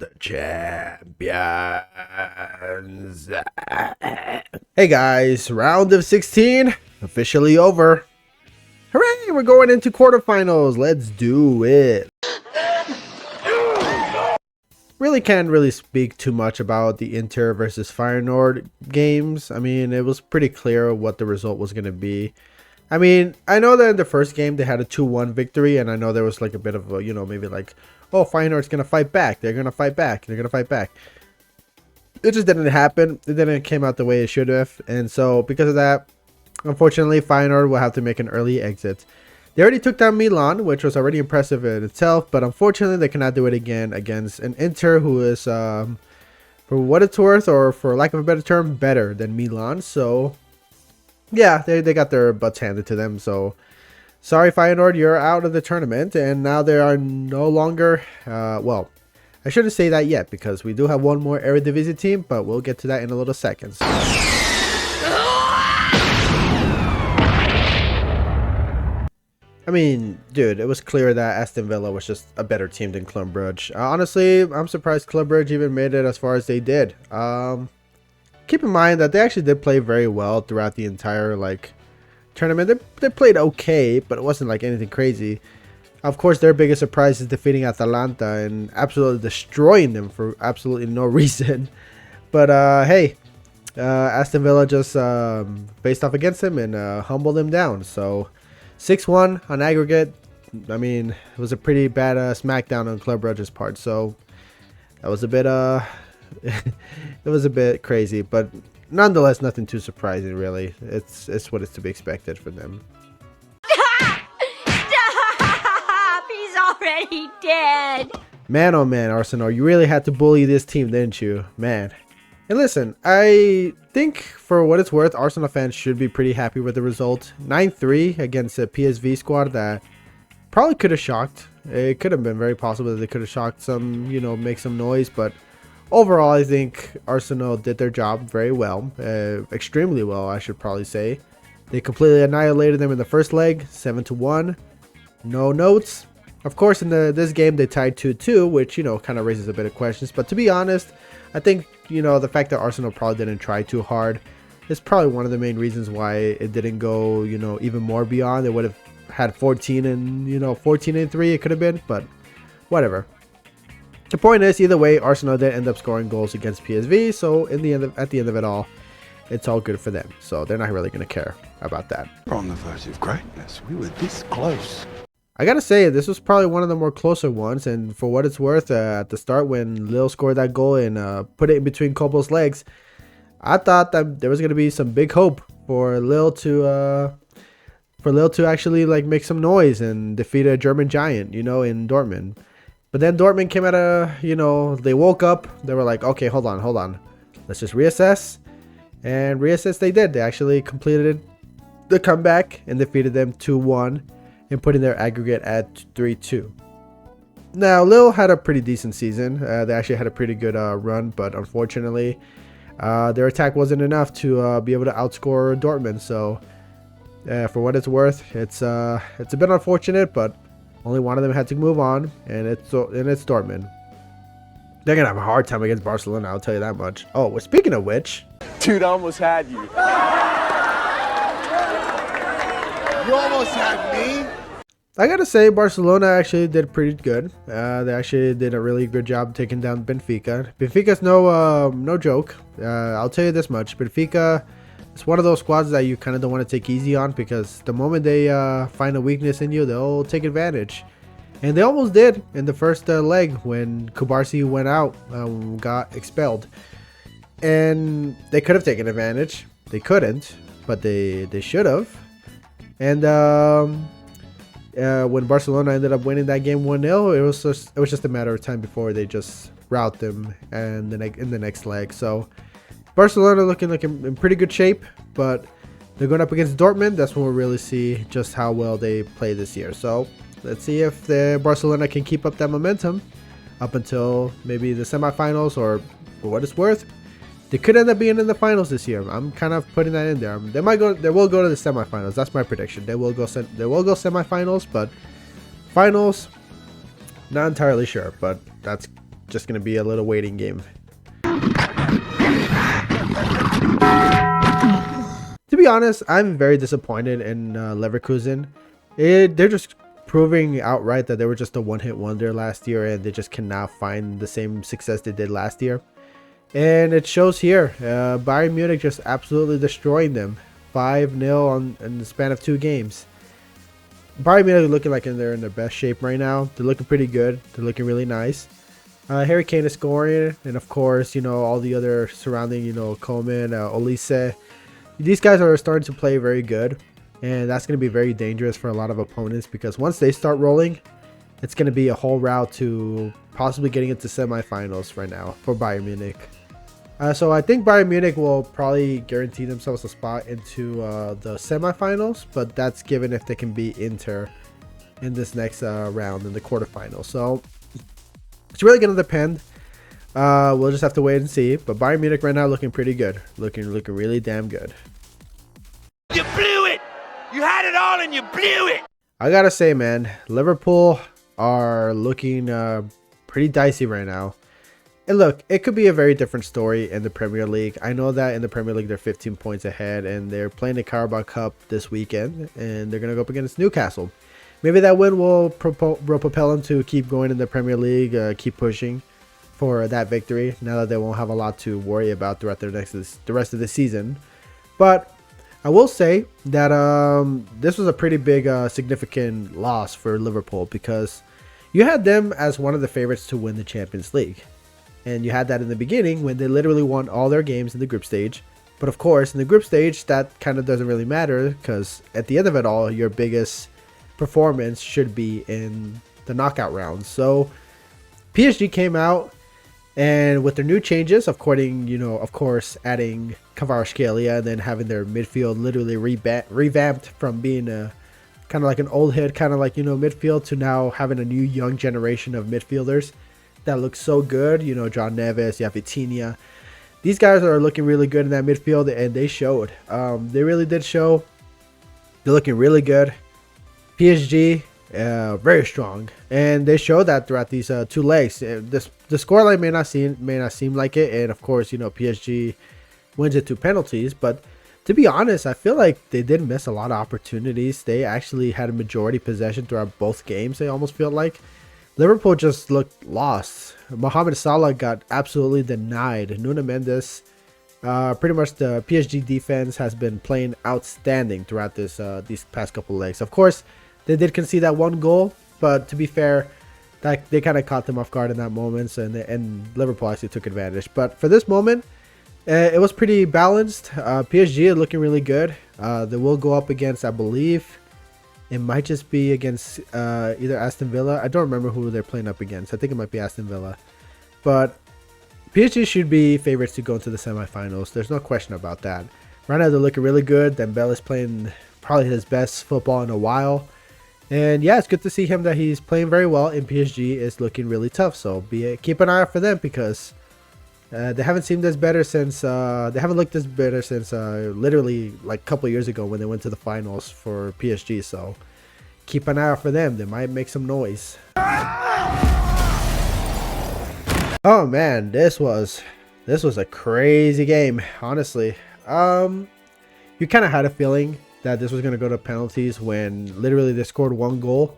the champions. Hey guys, round of 16 officially over. Hooray, we're going into quarterfinals. Let's do it. Really can't speak too much about the Inter versus Feyenoord games. I mean, it was pretty clear what the result was going to be. I mean, I know that in the first game they had a 2-1 victory, and I know there was like a bit of a, maybe like, oh, Feyenoord's going to fight back. They're going to fight back. They're going to fight back. It just didn't happen. It didn't came out the way it should have. And so because of that, unfortunately, Feyenoord will have to make an early exit. They already took down Milan, which was already impressive in itself, but unfortunately they cannot do it again against an Inter who is, for what it's worth, or for lack of a better term, better than Milan. So yeah, they got their butts handed to them. So sorry, Feyenoord, you're out of the tournament, and now they are no longer, well, I shouldn't say that yet because we do have one more Eredivisie team, but we'll get to that in a little second. I mean, dude, it was clear that Aston Villa was just a better team than Club Brugge. Honestly, I'm surprised Club Brugge even made it as far as they did. Keep in mind that they actually did play very well throughout the entire tournament. They played okay, but it wasn't like anything crazy. Of course, their biggest surprise is defeating Atalanta and absolutely destroying them for absolutely no reason. But hey, Aston Villa just faced off against them and humbled them down. So 6-1 on aggregate. I mean, it was a pretty bad smackdown on Club Brugge's part. So that was a bit it was a bit crazy, but nonetheless, nothing too surprising really. It's what is to be expected from them. Stop! He's already dead. Man, oh man, Arsenal, you really had to bully this team, didn't you, man? And listen, I think for what it's worth, Arsenal fans should be pretty happy with the result. 9-3 against a PSV squad that probably could have shocked. It could have been very possible that they could have shocked some, make some noise. But overall, I think Arsenal did their job very well. Extremely well, I should probably say. They completely annihilated them in the first leg, 7-1. No notes. Of course, in this game, they tied 2-2, which, kind of raises a bit of questions. But to be honest, I think, the fact that Arsenal probably didn't try too hard is probably one of the main reasons why it didn't go, even more beyond. They would have had 14 and, 14-3 it could have been, but whatever. The point is, either way, Arsenal did end up scoring goals against PSV, so at the end of it all, it's all good for them. So they're not really going to care about that. We're on the verge of greatness. We were this close. I gotta say, this was probably one of the more closer ones, and for what it's worth, at the start when Lille scored that goal and put it in between Kobo's legs, I thought that there was gonna be some big hope for Lille to actually make some noise and defeat a German giant, in Dortmund. But then Dortmund came at they woke up, they were like, okay, hold on, let's just reassess, and reassess they did. They actually completed the comeback and defeated them 2-1. And putting their aggregate at 3-2. Now, Lille had a pretty decent season. They actually had a pretty good run, but unfortunately, their attack wasn't enough to be able to outscore Dortmund. So, for what it's worth, it's a bit unfortunate, but only one of them had to move on, and it's Dortmund. They're gonna have a hard time against Barcelona, I'll tell you that much. Oh, well, speaking of which, dude, I almost had you. You almost had me. I gotta say, Barcelona actually did pretty good. They actually did a really good job taking down Benfica. Benfica's no joke. I'll tell you this much: Benfica is one of those squads that you kind of don't want to take easy on, because the moment they find a weakness in you, they'll take advantage. And they almost did in the first leg when Kubarsi went out, got expelled, and they could have taken advantage. They couldn't, but they should have. And when Barcelona ended up winning that game 1-0, it was just a matter of time before they just rout them and in the next leg. So Barcelona looking in pretty good shape, but they're going up against Dortmund. That's when we'll really see just how well they play this year. So let's see if Barcelona can keep up that momentum up until maybe the semifinals, or for what it's worth, they could end up being in the finals this year. I'm kind of putting that in there. They will go to the semifinals. That's my prediction. They will go semifinals, but finals, not entirely sure. But that's just going to be a little waiting game. To be honest, I'm very disappointed in Leverkusen. They're just proving outright that they were just a one-hit wonder last year, and they just cannot find the same success they did last year. And it shows here. Bayern Munich just absolutely destroying them. 5-0 in the span of 2 games. Bayern Munich are looking like they're in their best shape right now. They're looking pretty good. They're looking really nice. Harry Kane is scoring, and of course, you know, all the other surrounding, you know, Coman, Olise. These guys are starting to play very good, and that's going to be very dangerous for a lot of opponents, because once they start rolling, it's going to be a whole route to possibly getting into semifinals right now for Bayern Munich. So I think Bayern Munich will probably guarantee themselves a spot into the semifinals, but that's given if they can beat Inter in this next round in the quarterfinals. So it's really going to depend. We'll just have to wait and see. But Bayern Munich right now looking pretty good, looking really damn good. You blew it. You had it all and you blew it. I gotta say, man, Liverpool are looking pretty dicey right now. And look, it could be a very different story in the Premier League. I know that in the Premier League they're 15 points ahead, and they're playing the Carabao Cup this weekend, and they're gonna go up against Newcastle. Maybe that win will propel them to keep going in the Premier League, keep pushing for that victory. Now that they won't have a lot to worry about throughout the rest of the season, but I will say that this was a pretty big, significant loss for Liverpool, because you had them as one of the favorites to win the Champions League. And you had that in the beginning when they literally won all their games in the group stage. But of course, in the group stage, that kind of doesn't really matter, because at the end of it all, your biggest performance should be in the knockout rounds. So PSG came out, and with their new changes, of course, adding Kvaratskhelia, and then having their midfield literally revamped from being a kind of like an old head, kind of like, you know, midfield, to now having a new young generation of midfielders that looks so good. You know, John Neves, you have Vitinha. These guys are looking really good in that midfield, and they showed. They really did show. They're looking really good. PSG, very strong, and they showed that throughout these 2 legs. The scoreline may not seem like it, and of course, you know, PSG wins it 2 penalties. But to be honest, I feel like they did miss a lot of opportunities. They actually had a majority possession throughout both games. They almost feel like Liverpool just looked lost. Mohamed Salah got absolutely denied. Nuno Mendes, pretty much the PSG defense has been playing outstanding throughout these past couple legs. Of course, they did concede that 1 goal, but to be fair, that they kind of caught them off guard in that moment, and Liverpool actually took advantage. But for this moment, it was pretty balanced. PSG are looking really good. They will go up against, I believe, it might just be against either Aston Villa. I don't remember who they're playing up against. I think it might be Aston Villa. But PSG should be favorites to go into the semifinals. There's no question about that. Right now, they're looking really good. Dembele's playing probably his best football in a while. And yeah, it's good to see him that he's playing very well, and PSG is looking really tough. So keep an eye out for them, because they haven't seemed as better since they haven't looked as better since literally like a couple years ago when they went to the finals for PSG. So keep an eye out for them. They might make some noise. Oh man, this was a crazy game, honestly. You kind of had a feeling that this was going to go to penalties when literally they scored 1 goal,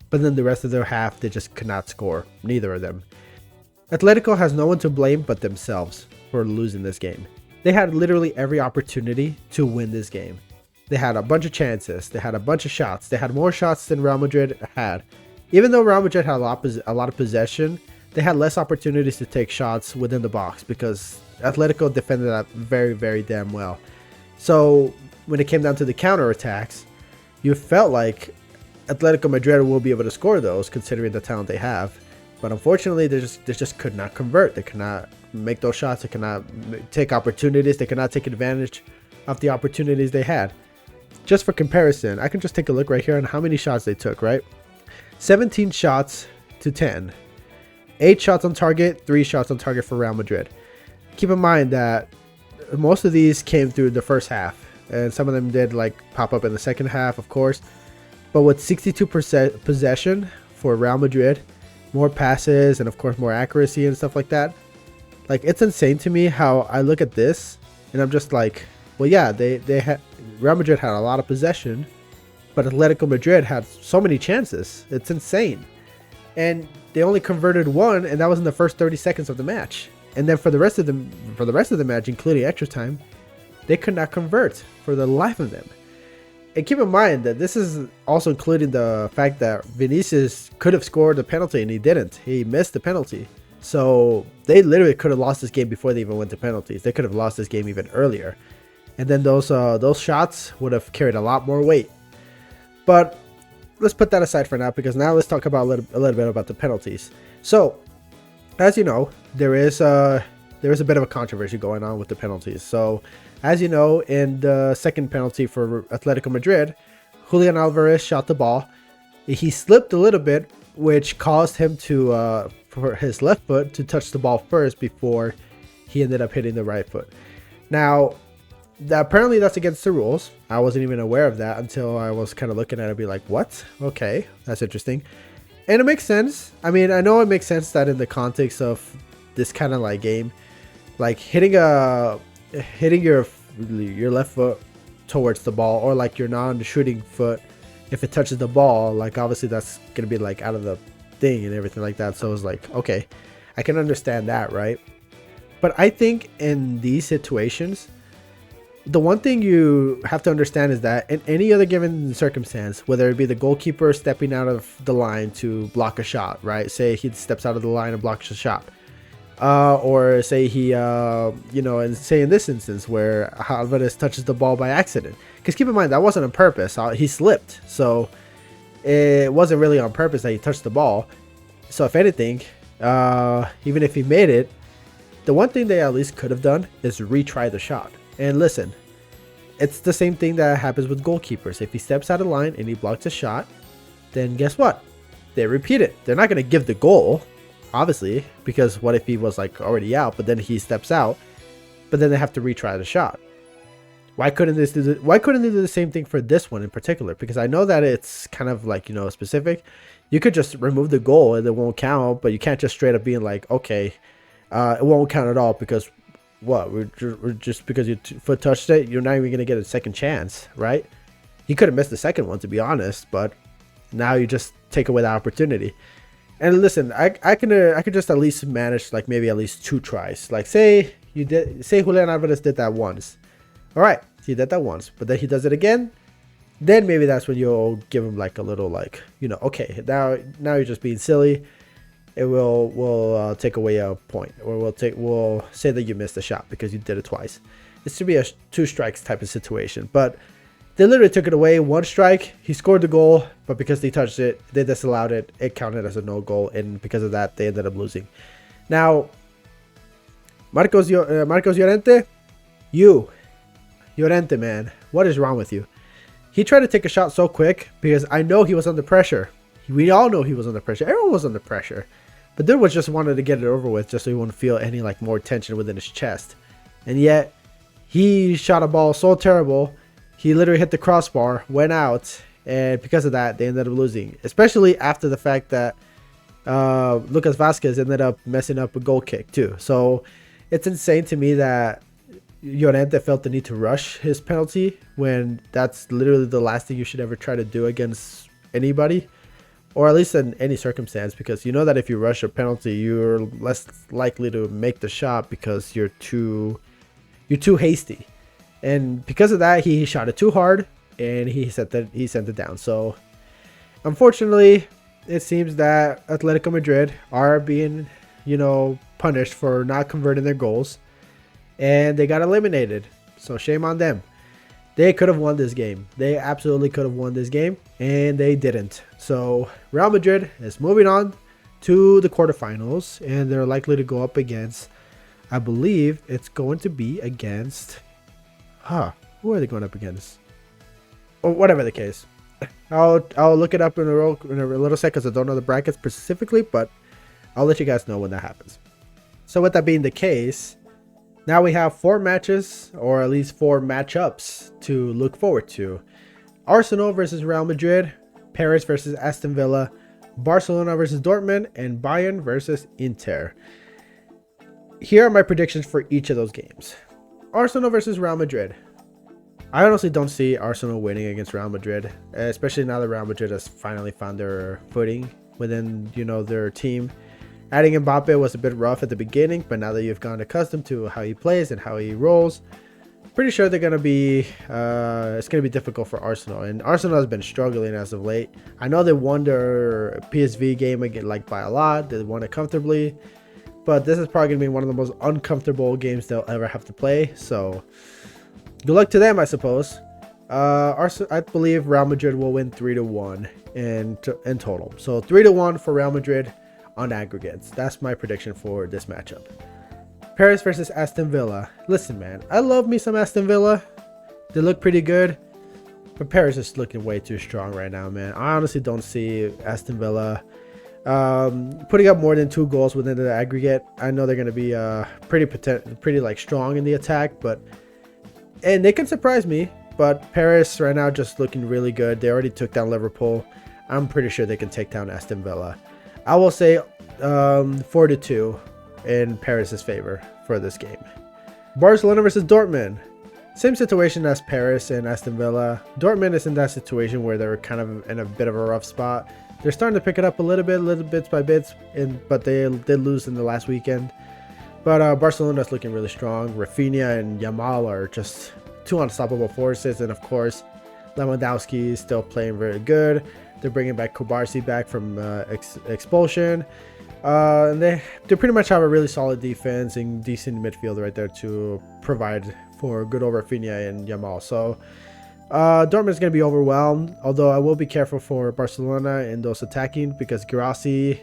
but then the rest of their half they just could not score, neither of them. Atletico has no one to blame but themselves for losing this game. They had literally every opportunity to win this game. They had a bunch of chances, they had a bunch of shots, they had more shots than Real Madrid had. Even though Real Madrid had a lot of possession, they had less opportunities to take shots within the box, because Atletico defended that very, very damn well. So when it came down to the counterattacks, you felt like Atletico Madrid will be able to score those, considering the talent they have. But unfortunately, they just could not convert. They could not make those shots. They could not take opportunities. They could not take advantage of the opportunities they had. Just for comparison, I can just take a look right here on how many shots they took, right? 17 shots to 10. 8 shots on target, 3 shots on target for Real Madrid. Keep in mind that most of these came through the first half, and some of them did like pop up in the second half, of course. But with 62% possession for Real Madrid more passes and of course more accuracy and stuff like that. Like, it's insane to me how I look at this and I'm just like, well, yeah, they had Real Madrid had a lot of possession, but Atletico Madrid had so many chances. It's insane. And they only converted one, and that was in the first 30 seconds of the match. And then for the rest of the match, including extra time, they could not convert for the life of them. And keep in mind that this is also including the fact that Vinicius could have scored the penalty and he didn't. He missed the penalty. So they literally could have lost this game before they even went to penalties. They could have lost this game even earlier. And then those shots would have carried a lot more weight. But let's put that aside for now, because now let's talk about a little bit about the penalties. So, as you know, there is a bit of a controversy going on with the penalties. So, as you know, in the second penalty for Atletico Madrid, Julian Alvarez shot the ball. He slipped a little bit, which caused him to for his left foot to touch the ball first before he ended up hitting the right foot. Now, apparently that's against the rules. I wasn't even aware of that until I was kind of looking at it and be like, what? Okay, that's interesting. And it makes sense. I mean, I know it makes sense that in the context of this kind of like game, like hitting your left foot towards the ball, or like your non-shooting foot, if it touches the ball, like obviously that's gonna be like out of the thing and everything like that. So it was like, okay, I can understand that, right? But I think in these situations, the one thing you have to understand is that in any other given circumstance, whether it be the goalkeeper stepping out of the line to block a shot, right? Say he steps out of the line and blocks a shot. Or say he, and say in this instance where Alvarez touches the ball by accident. Because keep in mind, that wasn't on purpose. He slipped. So it wasn't really on purpose that he touched the ball. So if anything, even if he made it, the one thing they at least could have done is retry the shot. And listen, it's the same thing that happens with goalkeepers. If he steps out of line and he blocks a shot, then guess what? They repeat it. They're not going to give the goal, obviously, because what if he was like already out, but then he steps out, but then they have to retry the shot. Why couldn't they do the same thing for this one in particular? Because I know that it's kind of like, specific. You could just remove the goal and it won't count, but you can't just straight up being like, okay, it won't count at all because what? We're just because your foot touched it, you're not even going to get a second chance, right? He could have missed the second one, to be honest, but now you just take away the opportunity. And listen, I could just at least manage like maybe at least 2 tries. Like say Julian Alvarez did that once. All right, he did that once, but then he does it again. Then maybe that's when you'll give him like a little like, okay, now you're just being silly. It will take away a point, or we'll say that you missed a shot because you did it twice. It should be a 2 strikes type of situation, but they literally took it away. 1 strike, he scored the goal, but because they touched it, they disallowed it. It counted as a no goal, and because of that, they ended up losing. Now, Marcos Llorente, Llorente, man, what is wrong with you? He tried to take a shot so quick because I know he was under pressure. We all know he was under pressure. Everyone was under pressure. But dude was just wanted to get it over with just so he wouldn't feel any like more tension within his chest. And yet, he shot a ball so terrible. He literally hit the crossbar, went out, and because of that, they ended up losing. Especially after the fact that Lucas Vazquez ended up messing up a goal kick too. So it's insane to me that Llorente felt the need to rush his penalty when that's literally the last thing you should ever try to do against anybody, or at least in any circumstance, because you know that if you rush a penalty, you're less likely to make the shot because you're too hasty. And because of that, he shot it too hard and he sent it down. So unfortunately, it seems that Atletico Madrid are being, punished for not converting their goals, and they got eliminated. So shame on them. They could have won this game. They absolutely could have won this game, and they didn't. So Real Madrid is moving on to the quarterfinals, and they're likely to go up against, I believe it's going to be against, who are they going up against? Or whatever the case. I'll look it up in a little sec because I don't know the brackets specifically, but I'll let you guys know when that happens. So with that being the case, now we have 4 matches, or at least 4 matchups to look forward to. Arsenal versus Real Madrid, Paris versus Aston Villa, Barcelona versus Dortmund, and Bayern versus Inter. Here are my predictions for each of those games. Arsenal versus Real Madrid. I honestly don't see Arsenal winning against Real Madrid, especially now that Real Madrid has finally found their footing within, their team. Adding Mbappe was a bit rough at the beginning, but now that you've gotten accustomed to how he plays and how he rolls, pretty sure they're going to be, it's going to be difficult for Arsenal. And Arsenal has been struggling as of late. I know they won their PSV game again, like by a lot. They won it comfortably. But this is probably going to be one of the most uncomfortable games they'll ever have to play. So good luck to them, I suppose. I believe Real Madrid will win 3-1 in total. So 3-1 for Real Madrid on aggregates. That's my prediction for this matchup. Paris versus Aston Villa. Listen, man, I love me some Aston Villa. They look pretty good. But Paris is looking way too strong right now, man. I honestly don't see Aston Villa putting up more than 2 goals within the aggregate. I know they're going to be pretty like strong in the attack, and they can surprise me. But Paris right now just looking really good. They already took down Liverpool. I'm pretty sure they can take down Aston Villa. I will say 4-2 in Paris's favor for this game. Barcelona versus Dortmund. Same situation as Paris and Aston Villa. Dortmund is in that situation where they're kind of in a bit of a rough spot. They're starting to pick it up a little bits by bits, but they did lose in the last weekend. But Barcelona is looking really strong. Rafinha and Yamal are just 2 unstoppable forces, and of course, Lewandowski is still playing very good. They're bringing back Kubarsi back from expulsion. And they pretty much have a really solid defense and decent midfield right there to provide for good old Rafinha and Yamal. So Dortmund is going to be overwhelmed, although I will be careful for Barcelona in those attacking because Guirassy,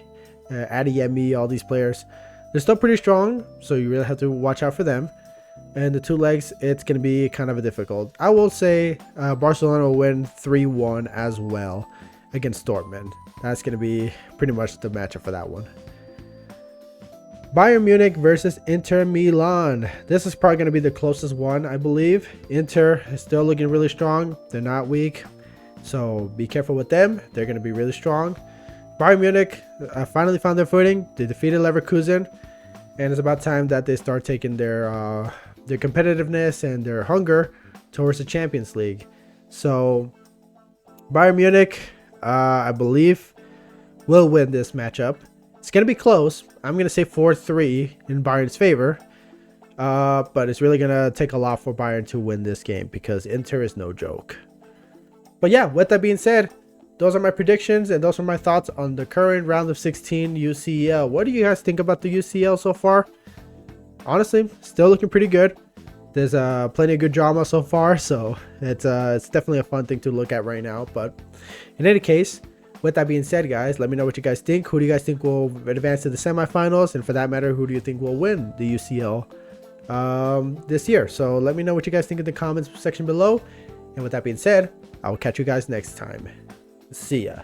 Adeyemi, all these players, they're still pretty strong, so you really have to watch out for them. And the 2 legs, it's going to be kind of a difficult. I will say Barcelona will win 3-1 as well against Dortmund. That's going to be pretty much the matchup for that one. Bayern Munich versus Inter Milan. This is probably going to be the closest one, I believe. Inter is still looking really strong. They're not weak, so be careful with them. They're going to be really strong. Bayern Munich finally found their footing. They defeated Leverkusen, and it's about time that they start taking their competitiveness and their hunger towards the Champions League. So Bayern Munich, I believe, will win this matchup. It's going to be close. I'm going to say 4-3 in Bayern's favor. But it's really going to take a lot for Bayern to win this game because Inter is no joke. But yeah, with that being said, those are my predictions and those are my thoughts on the current round of 16 UCL. What do you guys think about the UCL so far? Honestly, still looking pretty good. There's plenty of good drama so far, so it's definitely a fun thing to look at right now. But in any case, with that being said, guys, let me know what you guys think. Who do you guys think will advance to the semifinals? And for that matter, who do you think will win the UCL this year? So let me know what you guys think in the comments section below. And with that being said, I will catch you guys next time. See ya.